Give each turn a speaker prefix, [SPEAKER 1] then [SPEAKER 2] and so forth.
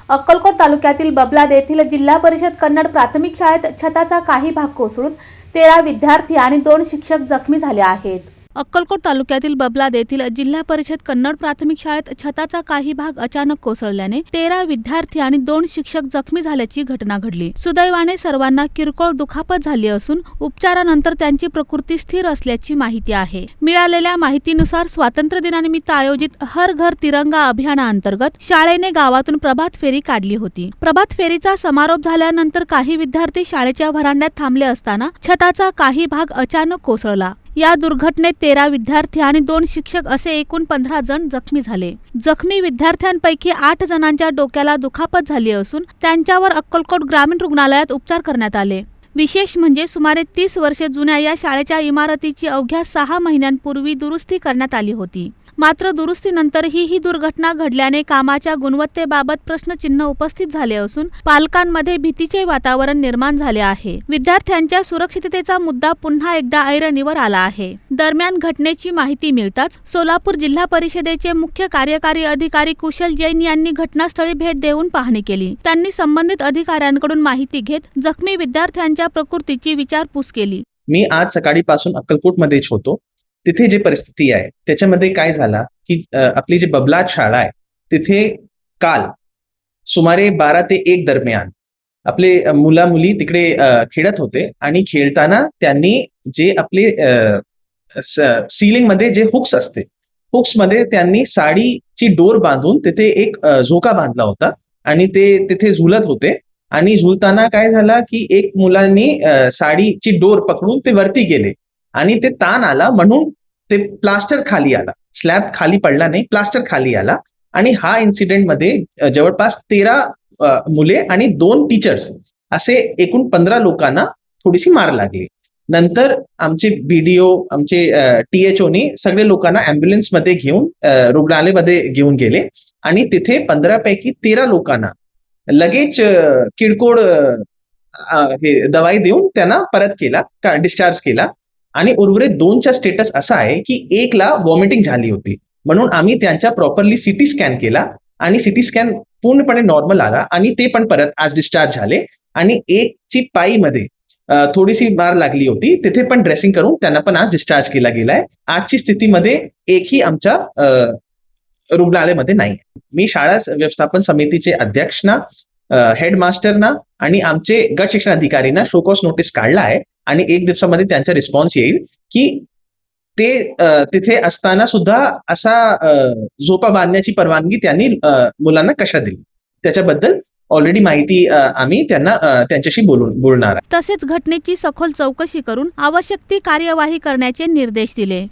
[SPEAKER 1] अक्कलकोट तालुक्यातील बबलाद येथील जिल्हा परिषद कन्नड प्राथमिक शाळेत छताचा काही भाग कोसळून 13 विद्यार्थी आणि 2 शिक्षक जखमी झाले आहेत। अक्कलकोट तालुक्यातील बबलाद येथील जिल्हा परिषद कन्नड प्राथमिक शाळेत छताचा काही भाग अचानक कोसळल्याने 13 विद्यार्थी आणि 2 शिक्षक जखमी झाल्याची घटना घडली। सुदैवाने सर्वांना किरकोळ दुखापत झाली असून उपचारानंतर त्यांची प्रकृती स्थिर असल्याची माहिती आहे। मिळालेल्या माहितीनुसार स्वातंत्र्य दिनानिमित्त आयोजित हर घर तिरंगा अभियानाअंतर्गत शाळेने गावातून प्रभात फेरी काढली होती। प्रभात फेरीचा समारोप झाल्यानंतर काही विद्यार्थी शाळेच्या व्हरांड्यात थांबले असताना छताचा काही भाग अचानक कोसळला। या दुर्घटनेत 13 विद्यार्थी आणि 2 शिक्षक असे एकूण 15 जण जखमी झाले। जखमी विद्यार्थ्यांपैकी 8 जणांच्या डोक्याला दुखापत झाली असून त्यांच्यावर अक्कलकोट ग्रामीण रुग्णालयात उपचार करण्यात आले। विशेष म्हणजे सुमारे 30 वर्षे जुन्या या शाळेच्या इमारतीची अवघ्या 6 महिन्यांपूर्वी दुरुस्ती करण्यात आली होती। मात्र दुरुस्तीनंतरही ही दुर्घटना घडल्याने कामाच्या गुणवत्तेबाबत प्रश्नचिन्ह उपस्थित झाले असून पालकांमध्ये भीतीचे वातावरण निर्माण झाले आहे। विद्यार्थ्यांच्या सुरक्षिततेचा मुद्दा पुन्हा एकदा ऐरणीवर आला आहे। दरम्यान घटनेची माहिती मिळताच सोलापूर जिल्हा परिषदेचे मुख्य कार्यकारी अधिकारी कुशल जैन यांनी घटनास्थळी भेट देऊन पाहणी केली। त्यांनी संबंधित अधिकाऱ्यांकडून माहिती घेत जखमी विद्यार्थ्यांच्या प्रकृतीची विचारपूस केली।
[SPEAKER 2] मी आज सकाळीपासून अक्कलकोटमध्येच होतो। तिथे जी परिस्थिती आहे त्याच्यामध्ये काय झाला की आपली जी बबलाद शाळा आहे तिथे काल सुमारे 12 ते 1 दरम्यान आपले मुला मुली तिकडे खेळत होते आणि खेळताना त्यांनी जे आपले सीलिंग मध्ये जे हुक्स असते हुक्स मध्ये त्यांनी साडीची डोर बांधून तिथे एक झोका बांधला होता आणि ते तिथे झुलत होते आणि झुलताना काय झाला की एक मुलांनी साडीची डोर पकडून ते वरती गेले आणि ते ताण आला म्हणून ते प्लास्टर खाली आला। स्लॅब खाली पडला नाही, प्लास्टर खाली आला आणि हा इन्सिडेंट मध्ये जवळपास 13 मुले आणि 2 टीचर्स असे एकूण 15 लोकांना थोडीशी मार लागली। नंतर आमचे बीडीओ आमचे THOनी सगळे लोकांना ऍम्ब्युलन्स मध्ये घेऊन रुग्णालयामध्ये घेऊन गेले आणि तिथे 15 पैकी 13 लोकांना लगेच किरकोळ दवाई देऊन त्यांना परत केला, डिस्चार्ज केला आणि उर्वरित 2चा स्टेटस असा आहे की 1ला वॉमिटिंग झाली होती म्हणून आम्ही त्यांचा प्रॉपरली सिटी स्कॅन केला आणि सिटी स्कॅन पूर्णपणे नॉर्मल आला आणि ते पण परत आज डिस्चार्ज झाले आणि 1ची पायीमध्ये थोडीशी मार लागली होती तिथे पण ड्रेसिंग करून त्यांना पण आज डिस्चार्ज केला गेलाय। आजची स्थितीमध्ये एकही आमच्या रुग्णालयामध्ये नाही। मी शाळा व्यवस्थापन समितीचे अध्यक्षना हेडमास्टरना आणि आमचे गट शिक्षण अधिकारीना शोकॉस नोटीस काढला आहे आणि 1 दिवसामध्ये त्यांचा रिस्पॉन्स येईल की ते तिथे असताना सुद्धा असा झोपा बांधण्याची परवानगी त्यांनी मुलांना कशा दिली त्याच्याबद्दल ऑलरेडी माहिती आम्ही त्यांना त्यांच्याशी बोलणार आहे।
[SPEAKER 1] तसेच घटनेची सखोल चौकशी करून आवश्यक ती कार्यवाही करण्याचे निर्देश दिले।